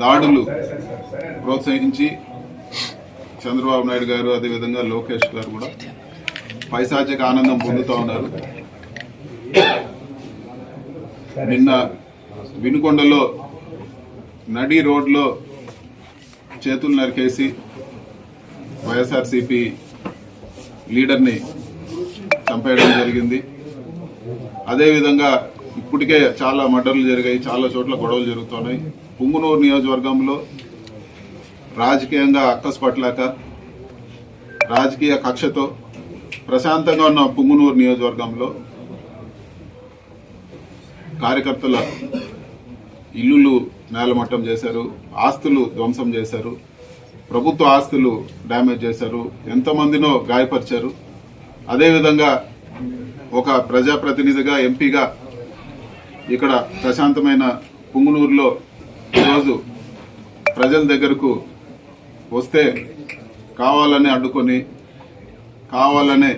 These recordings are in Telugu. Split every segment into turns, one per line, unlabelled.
దాడులు ప్రోత్సహించి చంద్రబాబు నాయుడు గారు అదేవిధంగా లోకేష్ గారు కూడా పైశాచిక ఆనందం పొందుతూ ఉన్నారు. నిన్న వినుకొండలో నడి రోడ్లో చేతులు నరికేసి వైఎస్ఆర్సీపీ లీడర్ని చంపేయడం జరిగింది. అదేవిధంగా ఇప్పటికే చాలా మర్డర్లు జరిగాయి, చాలా చోట్ల గొడవలు జరుగుతున్నాయి. పుంగునూరు నియోజకవర్గంలో రాజకీయంగా అక్కసు పట్టలేక రాజకీయ కక్షతో ప్రశాంతంగా ఉన్న పుంగునూరు నియోజకవర్గంలో కార్యకర్తల ఇల్లులు నేలమట్టం చేశారు, ఆస్తులు ధ్వంసం చేశారు, ప్రభుత్వ ఆస్తులు డ్యామేజ్ చేశారు, ఎంతమందినో గాయపరిచారు. అదేవిధంగా ఒక ప్రజాప్రతినిధిగా ఎంపీగా ఇక్కడ ప్రశాంతమైన పుంగునూరులో ఈరోజు ప్రజల దగ్గరకు వస్తే కావాలనే అడ్డుకొని కావాలనే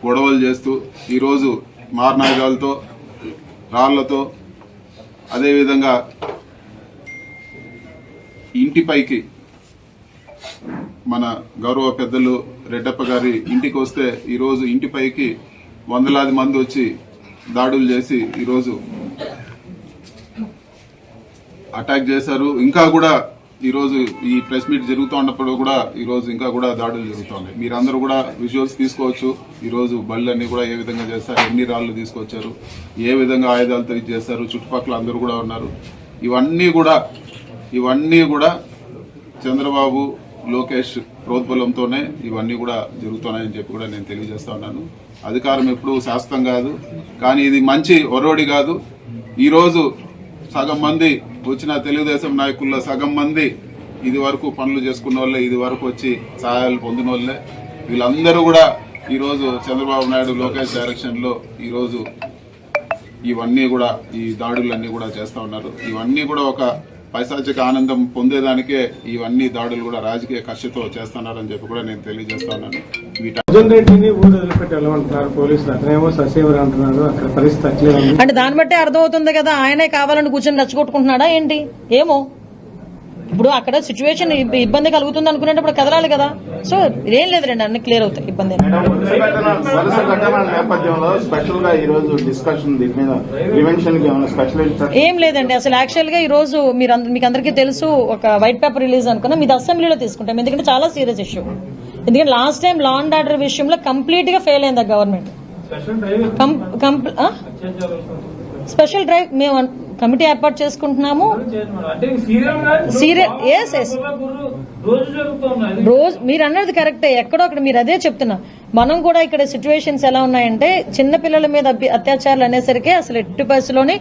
గొడవలు చేస్తూ ఈరోజు మారణాయుధాలతో రాళ్లతో అదేవిధంగా ఇంటిపైకి మన గౌరవ పెద్దలు రెడ్డప్ప గారి ఇంటికి వస్తే ఈరోజు ఇంటిపైకి వందలాది మంది వచ్చి దాడులు చేసి ఈరోజు అటాక్ చేశారు. ఇంకా కూడా ఈరోజు ఈ ప్రెస్ మీట్ జరుగుతూ ఉన్నప్పుడు కూడా ఈరోజు ఇంకా కూడా దాడులు జరుగుతున్నాయి. మీరందరూ కూడా విజువల్స్ తీసుకోవచ్చు. ఈరోజు బళ్ళన్నీ కూడా ఏ విధంగా చేస్తారు, ఎన్ని రాళ్లు తీసుకొచ్చారు, ఏ విధంగా ఆయుధాలతో ఇది చేశారు, చుట్టుపక్కల అందరూ కూడా ఉన్నారు. ఇవన్నీ కూడా చంద్రబాబు లోకేష్ ప్రోద్బలంతోనే ఇవన్నీ కూడా జరుగుతున్నాయని చెప్పి కూడా నేను తెలియజేస్తా ఉన్నాను. అధికారం ఎప్పుడూ శాశ్వతం కాదు, కానీ ఇది మంచి ఒరోడి కాదు. ఈరోజు సగం మంది వచ్చిన తెలుగుదేశం నాయకుల్లో సగం మంది ఇది వరకు పనులు చేసుకున్న వాళ్ళే, ఇది వరకు వచ్చి సహాయాలు పొందిన వాళ్ళే. వీళ్ళందరూ కూడా ఈరోజు చంద్రబాబు నాయుడు లోకేష్ డైరెక్షన్ లో ఈరోజు ఇవన్నీ కూడా ఈ దాడులన్నీ కూడా చేస్తా ఉన్నారు. ఇవన్నీ కూడా ఒక పైశాచిక ఆనందం పొందేదానికే ఇవన్నీ దాడులు కూడా రాజకీయ కక్షతో చేస్తున్నారని చెప్పి కూడా నేను తెలియజేస్తా ఉన్నాను.
అంటే దాన్ని బట్టి అర్థమవుతుంది కదా, ఆయనే కావాలని కూర్చొని రెచ్చగొట్టుకుంటున్నాడా ఏంటి ఏమో. ఇప్పుడు అక్కడ సిచ్యువేషన్ ఇబ్బంది కలుగుతుంది అనుకునేటప్పుడు కదలాలి కదా. సో ఏం లేదు రండి, అన్ని క్లియర్ అవుతాయి. ఇబ్బంది ఏం లేదండి. అసలు యాక్చువల్ గా ఈ రోజు మీకు అందరికీ తెలుసు, ఒక వైట్ పేపర్ రిలీజ్ అనుకున్నా మీది అసెంబ్లీలో తీసుకుంటాం. ఎందుకంటే చాలా సీరియస్ ఇష్యూ. ఎందుకంటే last time law and order విషయంలో కంప్లీట్ గా ఫెయిల్ అయింది గవర్నమెంట్. స్పెషల్ డ్రైవ్ మేము కమిటీ ఏర్పాటు చేసుకుంటున్నాము. రోజు మీరు అన్నది కరెక్టే, ఎక్కడో అక్కడ మీరు అదే చెప్తున్నా. మనం కూడా ఇక్కడ సిచ్యువేషన్స్ ఎలా ఉన్నాయంటే, చిన్న పిల్లల మీద అత్యాచారాలు అనేసరికి అసలు ఎట్టి పరిస్థితిలోని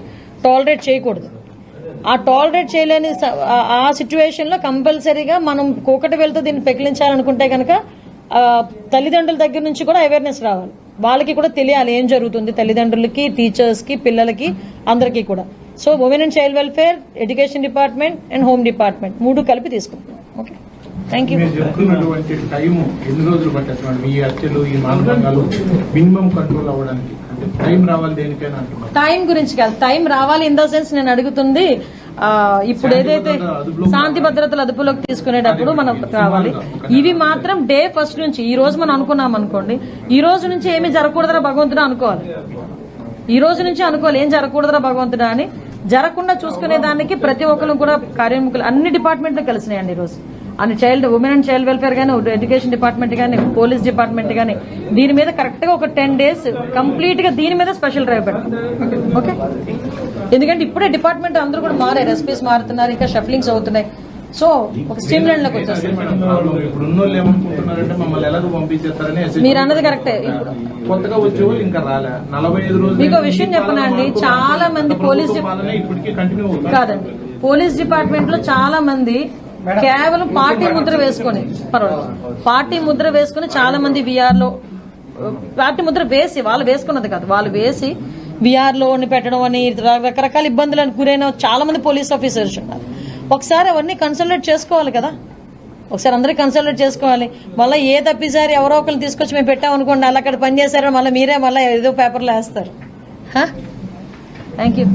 టాలరేట్ చేయకూడదు. ఆ టాలరేట్ చేయలేని ఆ సిచ్యువేషన్ లో కంపల్సరీగా మనం కూకటి వెళ్తూ దీన్ని పెకిలించాలనుకుంటే కనుక తల్లిదండ్రుల దగ్గర నుంచి కూడా అవేర్నెస్ రావాలి. వాళ్ళకి కూడా తెలియాలి ఏం జరుగుతుంది, తల్లిదండ్రులకి, టీచర్స్ కి, పిల్లలకి, అందరికీ కూడా. So women and child welfare, education department and home department 3 కలిపి తీసుకుంటాం. Okay, thank you. టైం గురించి కాదు, టైం రావాలి ఇన్ ద సెన్స్ నేను అడుగుతుంది ఇప్పుడు ఏదైతే శాంతి భద్రతలు అదుపులోకి తీసుకునేటప్పుడు మనం కావాలి. ఇవి మాత్రం డే ఫస్ట్ నుంచి ఈ రోజు మనం అనుకున్నాం అనుకోండి, ఈ రోజు నుంచి ఏమీ జరగకూడదురా భగవంతుడా అనుకోవాలి. ఈ రోజు నుంచి అనుకోవాలి ఏం జరగకూడదురా భగవంతుడా అని. జరగకుండా చూసుకునే దానికి ప్రతి ఒక్కరు కూడా కార్యముఖులు అన్ని డిపార్ట్మెంట్లు కలిసినాయండి ఈ రోజు. అన్ని ఉమెన్ అండ్ చైల్డ్ వెల్ఫేర్ గానీ, ఎడ్యుకేషన్ డిపార్ట్మెంట్ గానీ, పోలీస్ డిపార్ట్మెంట్ గానీ దీని మీద కరెక్ట్ గా ఒక 10 days కంప్లీట్ గా దీని మీద స్పెషల్ డ్రైవ్ పెడతాం. ఓకే, ఎందుకంటే ఇప్పుడే డిపార్ట్మెంట్ అందరూ కూడా మారారు, ఎస్పీస్ మారుతున్నారు, ఇంకా షఫ్లింగ్స్ అవుతున్నాయి. సో ఒక స్ట్రీమ్ లైన్ లోకి వచ్చేస్తారు. మీరు అన్నది కరెక్టే. మీకు విషయం చెప్పనండి, చాలా మంది పోలీస్ డిపార్ట్మెంట్ లో చాలా మంది కేవలం పార్టీ ముద్ర వేసుకుని, పార్టీ ముద్ర వేసుకుని చాలా మంది విఆర్ లో పార్టీ ముద్ర వేసి, వాళ్ళు వేసుకున్నది కాదు, వాళ్ళు వేసి విఆర్ లో పెట్టడం అని రకరకాల ఇబ్బందులను గురైన చాలా మంది పోలీస్ ఆఫీసర్స్ ఉన్నారు. ఒకసారి అవన్నీ కన్సల్టేట్ చేసుకోవాలి కదా, ఒకసారి అందరికీ కన్సల్టేట్ చేసుకోవాలి. మళ్ళీ ఏ తప్పిసారి ఎవరో ఒకరిని తీసుకొచ్చి మేము పెట్టామనుకోండి, అలా అక్కడ పనిచేశారో మళ్ళీ మీరే మళ్ళీ ఏదో పేపర్లో వేస్తారు. Thank you.